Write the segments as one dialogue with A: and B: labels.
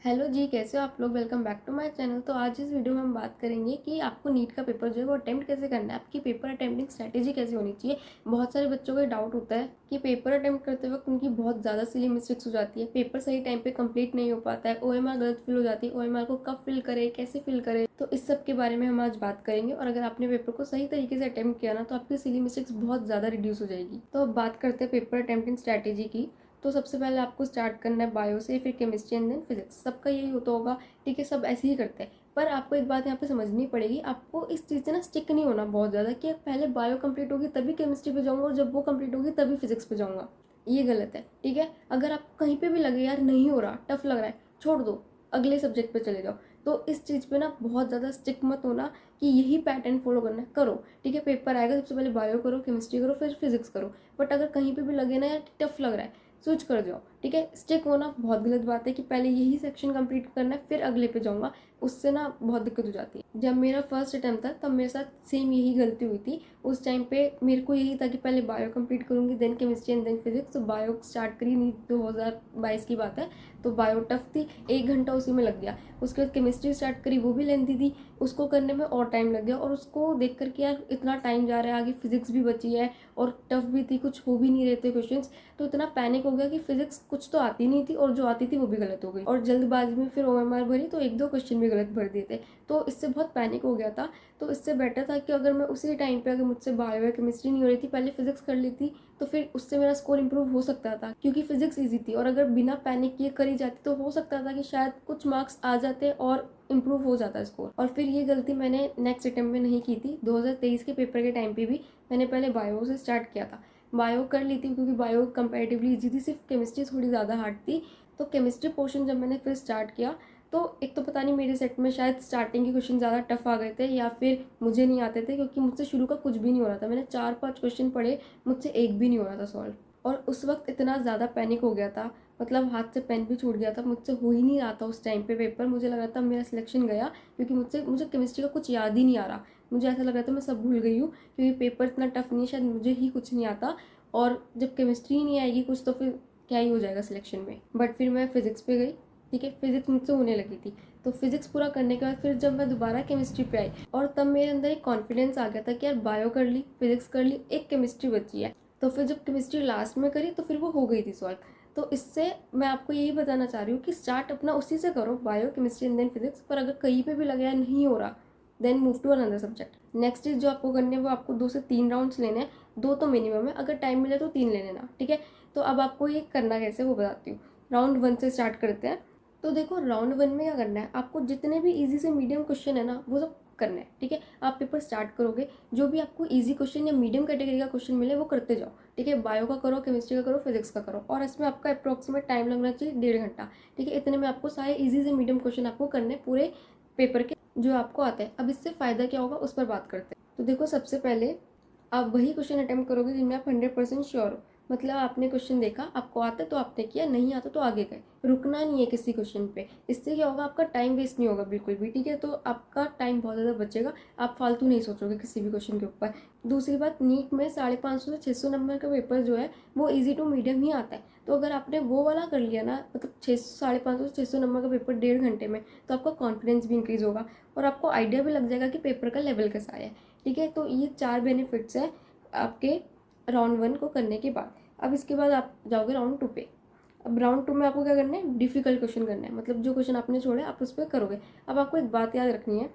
A: Hello जी, कैसे हो आप लोग। Welcome back to my channel. तो आज इस वीडियो में हम बात करेंगे कि आपको नीट का पेपर जो है वो अटेम्प्ट कैसे करना है, आपकी पेपर अटेम्प्टिंग स्ट्रैटेजी कैसे होनी चाहिए। बहुत सारे बच्चों को डाउट होता है कि पेपर अटेम्प्ट करते वक्त उनकी बहुत ज़्यादा सिली मिस्टेक्स हो जाती है, पेपर सही टाइम पे कंप्लीट नहीं हो पाता है, ओएमआर गलत फिल हो जाती है, ओएमआर को कब फिल करे, कैसे फिल करे। तो इस सब के बारे में हम आज बात करेंगे। और अगर आपने पेपर को सही तरीके से अटेम्प्ट किया ना तो आपकी सिली मिस्टेक्स बहुत ज़्यादा रिड्यूस हो जाएगी। तो अब बात करते हैं पेपर अटेम्प्टिंग स्ट्रैटेजी की। तो सबसे पहले आपको स्टार्ट करना है बायो से, फिर केमिस्ट्री एंड देन फिजिक्स। सबका यही होता होगा, ठीक है, सब ऐसे ही करते हैं। पर आपको एक बात यहाँ पे समझनी पड़ेगी, आपको इस चीज़ से ना स्टिक नहीं होना बहुत ज़्यादा कि पहले बायो कंप्लीट होगी तभी केमिस्ट्री पे जाऊँगा और जब वो कंप्लीट होगी तभी फिजिक्स पे जाऊँगा। ये गलत है, ठीक है। अगर आप कहीं पे भी लगे यार नहीं हो रहा, टफ लग रहा है, छोड़ दो, अगले सब्जेक्ट पे चले जाओ। तो इस चीज़ पे ना बहुत ज़्यादा स्टिक मत होना कि यही पैटर्न फॉलो करना है, करो, ठीक है। पेपर आएगा, सबसे पहले बायो करो, केमिस्ट्री करो, फिर फिजिक्स करो। बट अगर कहीं पे भी लगे ना यार टफ लग रहा है, स्विच कर जाओ, ठीक है। स्टिक होना बहुत गलत बात है कि पहले यही सेक्शन कंप्लीट करना है फिर अगले पे जाऊँगा, उससे ना बहुत दिक्कत हो जाती है। जब मेरा फर्स्ट अटैम्प्ट था तब मेरे साथ सेम यही गलती हुई थी। उस टाइम पे मेरे को यही था कि पहले बायो कंप्लीट करूँगी, then chemistry and then physics. तो बायो स्टार्ट करी, नहीं 2022 की बात है, तो बायो टफ थी, 1 घंटा उसी में लग गया। उसके बाद केमिस्ट्री स्टार्ट करी, वो भी लेंथी थी, उसको करने में और टाइम लग गया। और उसको देख कर के यार इतना टाइम जा रहा है, आगे फिजिक्स भी बची है और टफ भी थी, कुछ हो भी नहीं रहे थे क्वेश्चन। तो इतना पैनिक हो गया कि फिजिक्स कुछ तो आती नहीं थी और जो आती थी वो भी गलत हो गई, और जल्दबाजी में फिर ओएमआर भरी तो 1-2 क्वेश्चन भी गलत भर दिए थे। तो इससे बहुत पैनिक हो गया था। तो इससे बेटर था कि अगर मैं उसी टाइम पे, अगर मुझसे बायो या केमिस्ट्री नहीं हो रही थी, पहले फिजिक्स कर लेती तो फिर उससे मेरा स्कोर इंप्रूव हो सकता था, क्योंकि फिजिक्स ईजी थी। और अगर बिना पैनिक किए करी जाती तो हो सकता था कि शायद कुछ मार्क्स आ जाते और इम्प्रूव हो जाता स्कोर। और फिर ये गलती मैंने नेक्स्ट अटेम्प्ट में नहीं की थी। 2023 के पेपर के टाइम पे भी मैंने पहले बायो से स्टार्ट किया था, बायो कर ली थी क्योंकि बायो कंपैरेटिवली ईजी थी, सिर्फ केमिस्ट्री थोड़ी ज़्यादा हार्ड थी। तो केमिस्ट्री पोर्शन जब मैंने फिर स्टार्ट किया तो एक तो पता नहीं मेरे सेट में शायद स्टार्टिंग के क्वेश्चन ज़्यादा टफ आ गए थे या फिर मुझे नहीं आते थे, क्योंकि मुझसे शुरू का कुछ भी नहीं हो रहा था। मैंने 4-5 क्वेश्चन पढ़े, मुझसे एक भी नहीं हो रहा था सॉल्व। और उस वक्त इतना ज़्यादा पैनिक हो गया था, मतलब हाथ से पेन भी छूट गया था, मुझसे हो ही नहीं रहा था उस टाइम पे पेपर। मुझे लग रहा था मेरा सिलेक्शन गया, क्योंकि मुझे केमिस्ट्री का कुछ याद ही नहीं आ रहा। मुझे ऐसा लग रहा था मैं सब भूल गई हूँ, क्योंकि पेपर इतना टफ नहीं है, शायद मुझे ही कुछ नहीं आता। और जब केमिस्ट्री ही नहीं आएगी कुछ तो फिर क्या ही हो जाएगा सिलेक्शन में। बट फिर मैं फिजिक्स पे गई, ठीक है, फिजिक्स मुझसे होने लगी थी। तो फिजिक्स पूरा करने के बाद फिर जब मैं दोबारा केमिस्ट्री पे आई, और तब मेरे अंदर एक कॉन्फिडेंस आ गया था कि यार बायो कर ली, फिजिक्स कर ली, एक केमिस्ट्री बची है। तो फिर जब केमिस्ट्री लास्ट में करी तो फिर वो हो गई थी सॉल्व। तो इससे मैं आपको यही बताना चाह रही हूँ कि स्टार्ट अपना उसी से करो, bio, chemistry and then physics. पर अगर कहीं पे भी लगे यार नहीं हो रहा, then move to another subject. Next चीज़ जो आपको करनी है वो आपको 2 से 3 राउंड्स लेने हैं, 2 तो मिनिमम है, अगर टाइम मिले तो 3 ले लेना, ठीक है। तो अब आपको ये करना कैसे वो बताती हूँ। राउंड 1 से स्टार्ट करते हैं। तो देखो राउंड 1 में क्या करना है, आपको जितने भी ईजी से मीडियम क्वेश्चन है ना वो सब करना है, ठीक है। आप पेपर स्टार्ट करोगे, जो भी आपको ईजी क्वेश्चन या मीडियम कैटेगरी का क्वेश्चन मिले वो करते जाओ, ठीक है। बायो का करो, केमिस्ट्री का करो, फिजिक्स का करो, और इसमें आपका अप्रॉक्सीमेट टाइम लगना चाहिए 1.5 घंटा, ठीक है। इतने में आपको सारे ईजी से मीडियम क्वेश्चन आपको करने पूरे पेपर के जो आपको आता है। अब इससे फ़ायदा क्या होगा उस पर बात करते हैं। तो देखो सबसे पहले आप वही क्वेश्चन अटेम्प्ट करोगे जिनमें आप 100% श्योर हो। मतलब आपने क्वेश्चन देखा, आपको आता तो आपने किया, नहीं आता तो आगे गए, रुकना नहीं है किसी क्वेश्चन पे। इससे क्या होगा, आपका टाइम वेस्ट नहीं होगा बिल्कुल भी, ठीक है। तो आपका टाइम बहुत ज़्यादा बचेगा, आप फालतू नहीं सोचोगे किसी भी क्वेश्चन के ऊपर। दूसरी बात, नीट में 550 से 600 नंबर का पेपर जो है वो ईजी टू मीडियम ही आता है। तो अगर आपने वो वाला कर लिया ना, मतलब 550 से 600 नंबर का पेपर 1.5 घंटे में, तो आपका कॉन्फिडेंस भी इंक्रीज़ होगा और आपको आइडिया भी लग जाएगा कि पेपर का लेवल कैसा है, ठीक है। तो ये 4 बेनिफिट्स हैं आपके राउंड 1 को करने के बाद। अब इसके बाद आप जाओगे राउंड 2 पे। अब राउंड 2 में आपको क्या करना है, डिफिकल्ट क्वेश्चन करना है, मतलब जो क्वेश्चन आपने छोड़े आप उस पर करोगे। अब आपको एक बात याद रखनी है,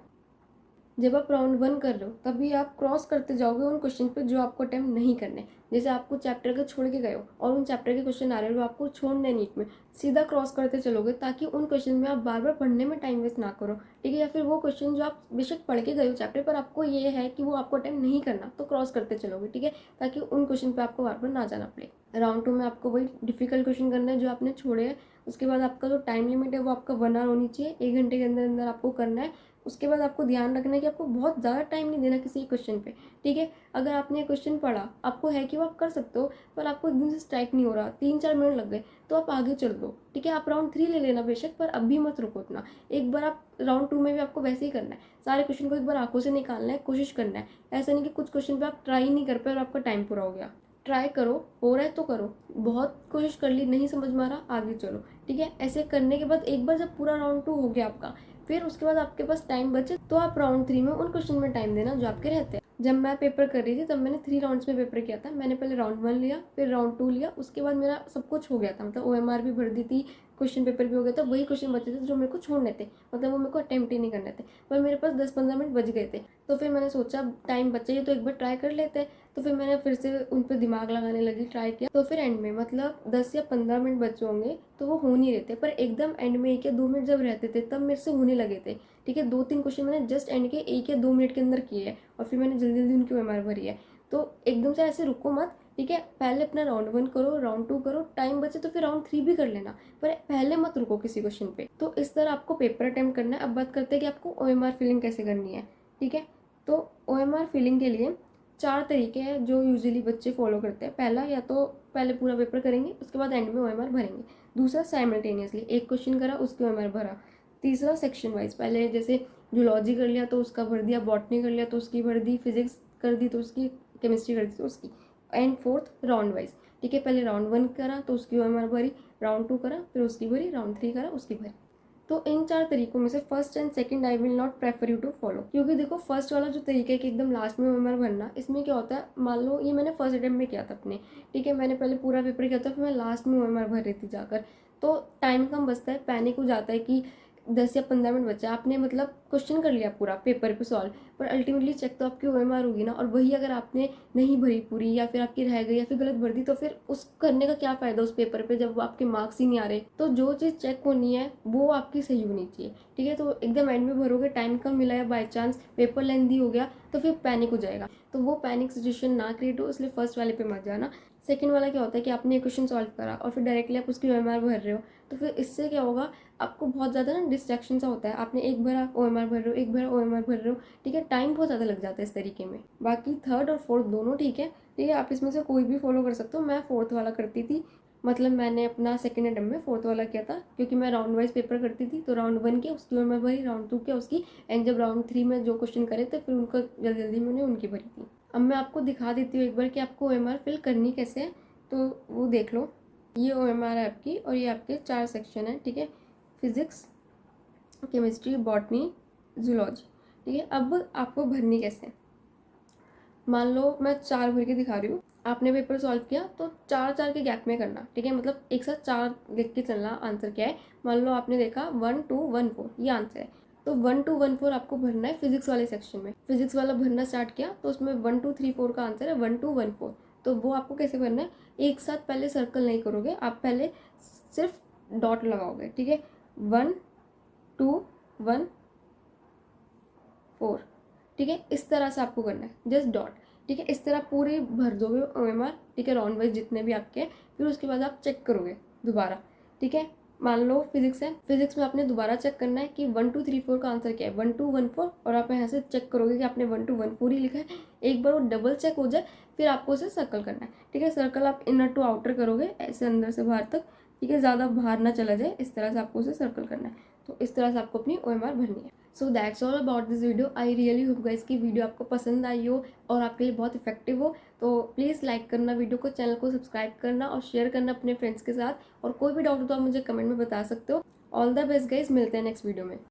A: जब आप राउंड 1 कर रहे हो तभी आप क्रॉस करते जाओगे उन क्वेश्चन पे जो आपको अटेम्प्ट नहीं करने। जैसे आपको चैप्टर के छोड़ के गए हो और उन चैप्टर के क्वेश्चन आ रहे हो, आपको छोड़ने नीट में, सीधा क्रॉस करते चलोगे ताकि उन क्वेश्चन में आप बार बार पढ़ने में टाइम वेस्ट ना करो, ठीक है। या फिर वो क्वेश्चन जो आप बेशक पढ़ के गए हो चैप्टर पर, आपको ये है कि वो आपको अटेम्प्ट नहीं करना, तो क्रॉस करते चलोगे, ठीक है, ताकि उन क्वेश्चन पर आपको बार बार ना जाना पड़े। राउंड 2 में आपको वही डिफिकल्ट क्वेश्चन करना है जो आपने छोड़े हैं। उसके बाद आपका जो टाइम लिमिट है वो आपका 1 आवर होनी चाहिए, 1 घंटे के अंदर अंदर आपको करना है। उसके बाद आपको ध्यान रखना है कि आपको बहुत ज़्यादा टाइम नहीं देना किसी क्वेश्चन पे, ठीक है। अगर आपने क्वेश्चन पढ़ा, आपको है कि वो आप कर सकते हो, पर आपको एकदम से स्ट्राइक नहीं हो रहा, 3-4 मिनट लग गए, तो आप आगे चल दो, ठीक है। आप राउंड 3 ले लेना बेशक, पर अभी मत रुको उतना। एक बार आप राउंड 2 में भी आपको वैसे ही करना है, सारे क्वेश्चन को एक बार आंखों से निकालना है, कोशिश करना है। ऐसा नहीं कि कुछ क्वेश्चन पे आप ट्राई नहीं कर पाए और आपका टाइम पूरा हो गया। ट्राई करो, हो रहा है तो करो, बहुत कोशिश कर ली नहीं समझ में आ रहा आगे चलो, ठीक है। ऐसे करने के बाद एक बार जब पूरा राउंड 2 हो गया आपका, फिर उसके बाद आपके पास टाइम बचे तो आप राउंड 3 में उन क्वेश्चन में टाइम देना जो आपके रहते हैं। जब मैं पेपर कर रही थी तब मैंने 3 राउंड्स में पेपर किया था। मैंने पहले राउंड 1 लिया, फिर राउंड 2 लिया, उसके बाद मेरा सब कुछ हो गया था, मतलब OMR भी भर दी थी, क्वेश्चन पेपर भी हो गया था। वही क्वेश्चन बचे थे जो मेरे को छोड़ने थे, मतलब वो मेरे को अटेम्प्ट ही नहीं करने थे, पर मेरे पास 10-15 मिनट बच गए थे। तो फिर मैंने सोचा टाइम बचा ही तो एक बार ट्राई कर लेते हैं। तो फिर मैंने फिर से उन पर दिमाग लगाने लगी, ट्राई किया। तो फिर एंड में मतलब 10 या 15 मिनट बचे होंगे तो वो हो नहीं रहे थे, पर एकदम एंड में 1 या 2 मिनट जब रहते थे तब मेरे से होने लगे थे, ठीक है। 2-3 क्वेश्चन मैंने जस्ट एंड के 1 या 2 मिनट के अंदर किए हैं और फिर मैंने जल्दी जल्दी उनकी OMR भरी है। तो एकदम से ऐसे रुको मत, ठीक है। पहले अपना राउंड 1 करो, राउंड 2 करो, टाइम बचे तो फिर राउंड 3 भी कर लेना, पर पहले मत रुको किसी क्वेश्चन पे। तो इस तरह आपको पेपर अटेम्प्ट करना है। अब बात करते हैं कि आपको OMR फिलिंग कैसे करनी है, ठीक है। तो OMR फिलिंग के लिए 4 तरीके हैं जो यूजुअली बच्चे फॉलो करते हैं। पहला, या तो पहले पूरा पेपर करेंगे उसके बाद एंड में OMR भरेंगे। दूसरा, साइमल्टेनियसली एक क्वेश्चन करा उसकी OMR भरा। तीसरा, सेक्शन वाइज, पहले जैसे जूलॉजी कर लिया तो उसका भर दिया, बॉटनी कर लिया तो उसकी भर दी, फिजिक्स कर दी तो उसकी, केमिस्ट्री कर दी तो उसकी। एंड फोर्थ, राउंड वाइज, ठीक है। पहले राउंड 1 करा तो उसकी OMR भरी, राउंड 2 करा फिर उसकी भरी, राउंड 3 करा उसकी भरी। तो इन 4 तरीकों में से first and second I will not prefer you to follow, क्योंकि देखो फर्स्ट वाला जो तरीका है कि एकदम लास्ट में OMR भरना, इसमें क्या होता है, मान लो ये मैंने फर्स्ट अटेम्प्ट में किया था अपने, ठीक है। मैंने पहले पूरा पेपर किया था, फिर मैं लास्ट में OMR भर रही थी जाकर, तो टाइम कम बचता है, पैनिक हो जाता है कि 10 या 15 मिनट बचा, आपने मतलब क्वेश्चन कर लिया पूरा पेपर पे सॉल्व, पर अल्टीमेटली चेक तो आपकी OMR होगी ना। और वही अगर आपने नहीं भरी पूरी, या फिर आपकी रह गई, या फिर गलत भर दी, तो फिर उस करने का क्या फ़ायदा उस पेपर पे जब आपके मार्क्स ही नहीं आ रहे। तो जो चीज़ चेक होनी है वो आपकी सही होनी चाहिए, ठीक है। तो एकदम एंड में भरोगे, टाइम कम मिला है, बाई चांस पेपर लेंथी हो गया, तो फिर पैनिक हो जाएगा। तो वो पैनिक सिचुएशन ना क्रिएट हो, इसलिए फर्स्ट वाले पे मत जाना। सेकंड वाला क्या होता है कि आपने एक क्वेश्चन सॉल्व करा और फिर डायरेक्टली आप उसकी OMR भर रहे हो, तो फिर इससे क्या होगा, आपको बहुत ज़्यादा ना डिस्ट्रैक्शन सा होता है। आपने एक भरा OMR भर रहे हो, एक भरा OMR भर रहे हो, ठीक है। टाइम बहुत ज़्यादा लग जाता है इस तरीके में। बाकी थर्ड और फोर्थ दोनों ठीक है, ठीक है। आप इसमें से कोई भी फॉलो कर सकते हो। मैं फोर्थ वाला करती थी, मतलब मैंने अपना सेकंड अटेम्प्ट में फोर्थ वाला किया था, क्योंकि मैं राउंड वाइज पेपर करती थी। तो राउंड 1 किया उसकी OMR भरी, राउंड 2 किया उसकी, एंड जब राउंड 3 में जो क्वेश्चन करे थे फिर उनका जल्दी जल्दी मैंने उनकी भरी थी। अब मैं आपको दिखा देती हूँ एक बार कि आपको OMR फिल करनी कैसे है, तो वो देख लो। ये OMR है आपकी, और ये आपके 4 सेक्शन है, ठीक है। फिजिक्स, केमिस्ट्री, बॉटनी, जूलॉजी, ठीक है। अब आपको भरनी कैसे है, मान लो मैं 4 भर के दिखा रही हूँ। आपने पेपर सॉल्व किया तो 4-4 के गैप में करना, ठीक है। मतलब एक साथ 4 लिख के चलना, आंसर क्या है। मान लो आपने देखा 1 2 1 4, ये आंसर है। तो 1 2 1 4 आपको भरना है फिजिक्स वाले सेक्शन में। फिजिक्स वाला भरना स्टार्ट किया तो उसमें 1 2 3 4 का आंसर है 1 2 1 4। तो वो आपको कैसे भरना है, एक साथ पहले सर्कल नहीं करोगे आप, पहले सिर्फ डॉट लगाओगे, ठीक है। 1 2 1 4, ठीक है। इस तरह से आपको करना है, जस्ट डॉट, ठीक है। इस तरह पूरे भर दोगे OMR, ठीक है, राउंड वाइज जितने भी आपके हैं। फिर उसके बाद आप चेक करोगे दोबारा, ठीक है। मान लो फिजिक्स है, फिजिक्स में आपने दोबारा चेक करना है कि 1 2 3 4 का आंसर क्या है, 1 2 1 4, और आप यहाँ से चेक करोगे कि आपने 1 2 1 4 ही लिखा है। एक बार वो डबल चेक हो जाए फिर आपको उसे सर्कल करना है, ठीक है। सर्कल आप इनर टू आउटर करोगे, ऐसे अंदर से बाहर तक, ठीक है, ज़्यादा बाहर ना चला जाए, इस तरह से आपको उसे सर्कल करना है। तो इस तरह से आपको अपनी OMR भरनी है। So that's all about this video. I really hope guys की वीडियो आपको पसंद आई हो और आपके लिए बहुत इफेक्टिव हो। तो प्लीज़ लाइक करना वीडियो को, चैनल को सब्सक्राइब करना और शेयर करना अपने फ्रेंड्स के साथ। और कोई भी डाउट हो तो आप मुझे कमेंट में बता सकते हो। ऑल द बेस्ट गाइस, मिलते हैं नेक्स्ट वीडियो में।